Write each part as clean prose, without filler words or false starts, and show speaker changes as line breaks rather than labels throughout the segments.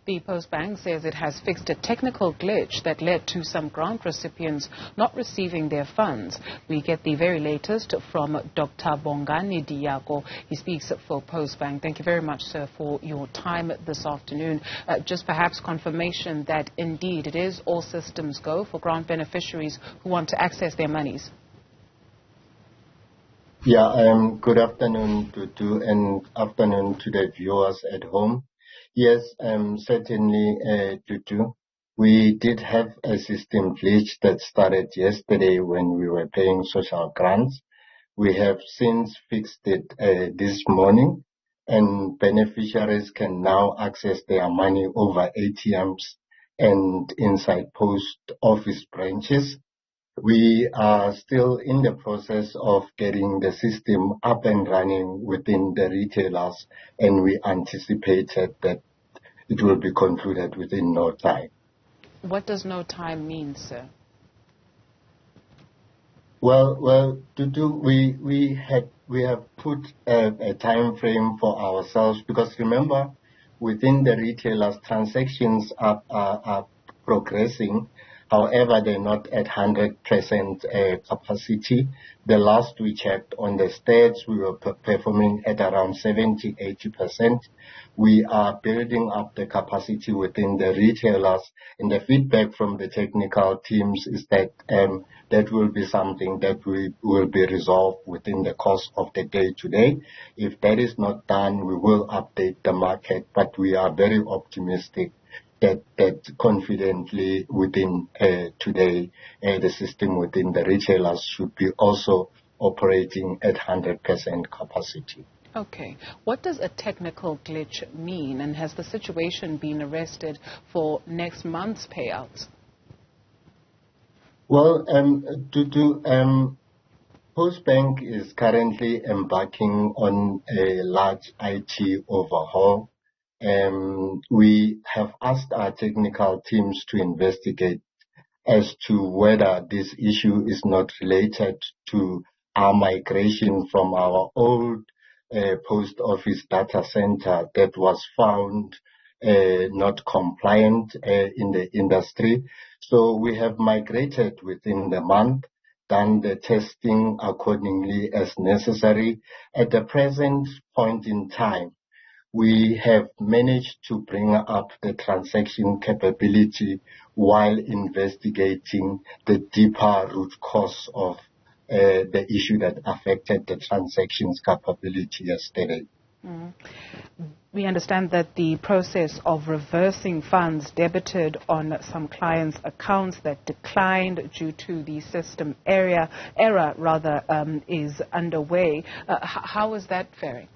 The Post Bank says it has fixed a technical glitch that led to some grant recipients not receiving their funds. We get the very latest from Dr Bongani Diako. He speaks for Post Bank. Thank you very much, sir, for your time this afternoon. Just perhaps confirmation that indeed it is all systems go for grant beneficiaries who want to access their monies.
Yeah, good afternoon to and afternoon to the viewers at home. Yes, certainly, we did have a system glitch that started yesterday when we were paying social grants. We have since fixed it this morning, and beneficiaries can now access their money over ATMs and inside post office branches. We are still in the process of getting the system up and running within the retailers, and we anticipated that it will be concluded within no time.
What does no time mean, sir?
Well, we have put a time frame for ourselves, because remember, within the retailers, transactions are progressing. However, they're not at 100% capacity. The last we checked on the stats, we were performing at around 70-80%. We are building up the capacity within the retailers, and the feedback from the technical teams is that that will be something that will be resolved within the course of the day today. If that is not done, we will update the market, but we are very optimistic that confidently within today, the system within the retailers should be also operating at 100% capacity.
Okay. What does a technical glitch mean, and has the situation been arrested for next month's payouts?
Well, Postbank is currently embarking on a large IT overhaul. We have asked our technical teams to investigate as to whether this issue is not related to our migration from our old post office data center that was found not compliant in the industry. So we have migrated within the month, done the testing accordingly as necessary. At the present point in time, we have managed to bring up the transaction capability while investigating the deeper root cause of the issue that affected the transactions capability yesterday.
We understand that the process of reversing funds debited on some clients' accounts that declined due to the system error is underway. How is that faring?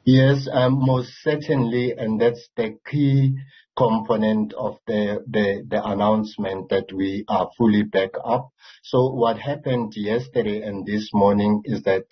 Yes, most certainly, and that's the key component of the announcement that we are fully back up. So what happened yesterday and this morning is that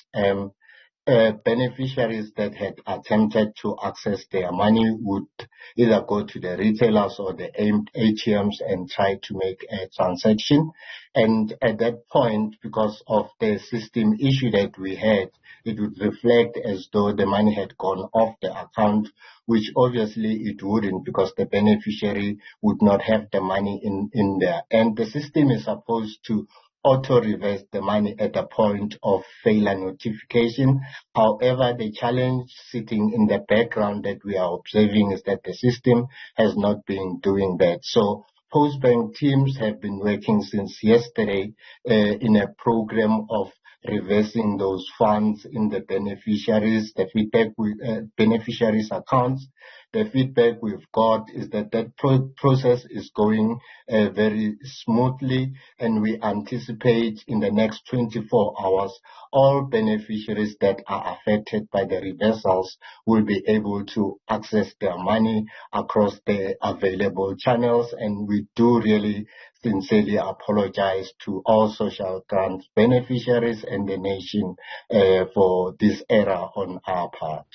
beneficiaries that had attempted to access their money would either go to the retailers or the ATMs and try to make a transaction. And at that point, because of the system issue that we had, it would reflect as though the money had gone off the account, which obviously it wouldn't, because the beneficiary would not have the money in there. And the system is supposed to auto-reverse the money at the point of failure notification. However, the challenge sitting in the background that we are observing is that the system has not been doing that. So Postbank teams have been working since yesterday in a program of reversing those funds in the beneficiaries, beneficiaries' accounts. The feedback we've got is that process is going very smoothly, and we anticipate in the next 24 hours, all beneficiaries that are affected by the reversals will be able to access their money across the available channels. And we do really sincerely apologize to all social grant beneficiaries and the nation for this error on our part.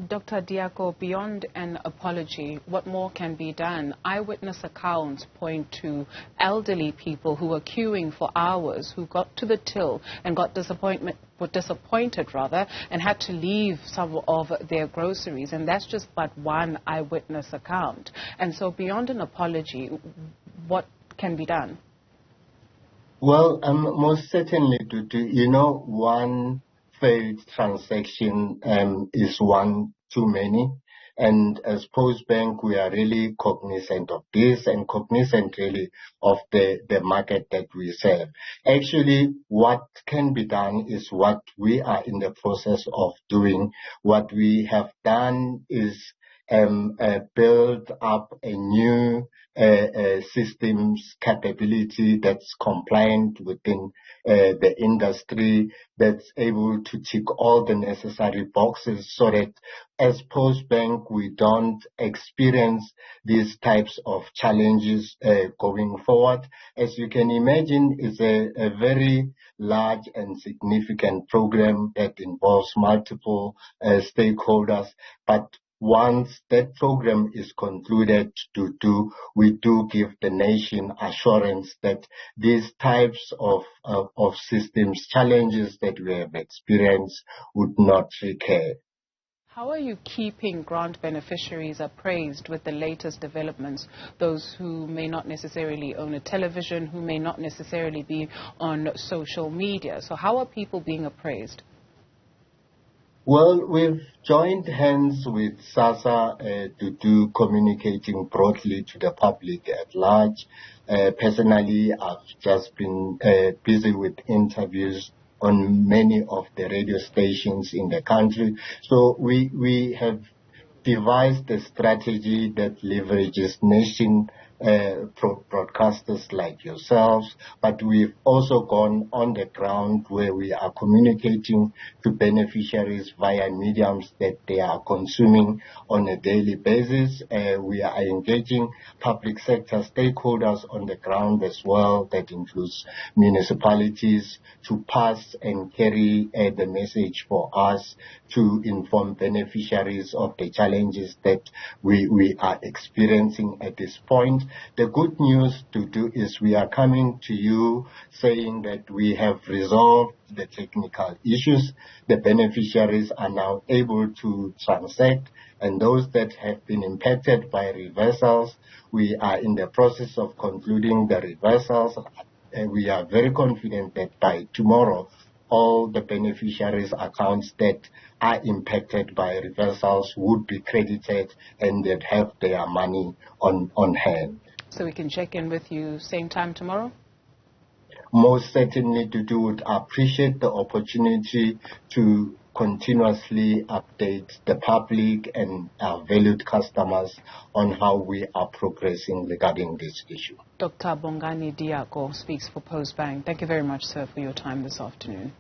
Dr. Diako, beyond an apology, what more can be done? Eyewitness accounts point to elderly people who were queuing for hours, who got to the till and got disappointed and had to leave some of their groceries. And that's just but one eyewitness account. And so beyond an apology, what can be done?
Well, most certainly, one failed transaction is one too many. And as Postbank, we are really cognizant of this and cognizant really of the market that we serve. Actually, what can be done is what we are in the process of doing. What we have done is build up a new systems capability that's compliant within the industry, that's able to tick all the necessary boxes so that as Postbank we don't experience these types of challenges going forward. As you can imagine, it's a very large and significant program that involves multiple stakeholders, but once that program is concluded, we do give the nation assurance that these types of systems challenges that we have experienced would not recur.
How are you keeping grant beneficiaries appraised with the latest developments? Those who may not necessarily own a television, who may not necessarily be on social media. So how are people being appraised?
Well, we've joined hands with SASSA to do communicating broadly to the public at large. Personally, I've just been busy with interviews on many of the radio stations in the country. So we have devised a strategy that leverages nation broadcasters like yourselves, but we've also gone on the ground where we are communicating to beneficiaries via mediums that they are consuming on a daily basis. We are engaging public sector stakeholders on the ground as well, that includes municipalities, to pass and carry the message for us to inform beneficiaries of the challenges that we are experiencing at this point. The good news to do is we are coming to you saying that we have resolved the technical issues. The beneficiaries are now able to transact, and those that have been impacted by reversals, we are in the process of concluding the reversals. And we are very confident that by tomorrow, all the beneficiaries' accounts that are impacted by reversals would be credited and they'd have their money on hand.
So we can check in with you same time tomorrow?
Most certainly, would appreciate the opportunity to continuously update the public and our valued customers on how we are progressing regarding this issue.
Dr. Bongani Diako speaks for Postbank. Thank you very much, sir, for your time this afternoon.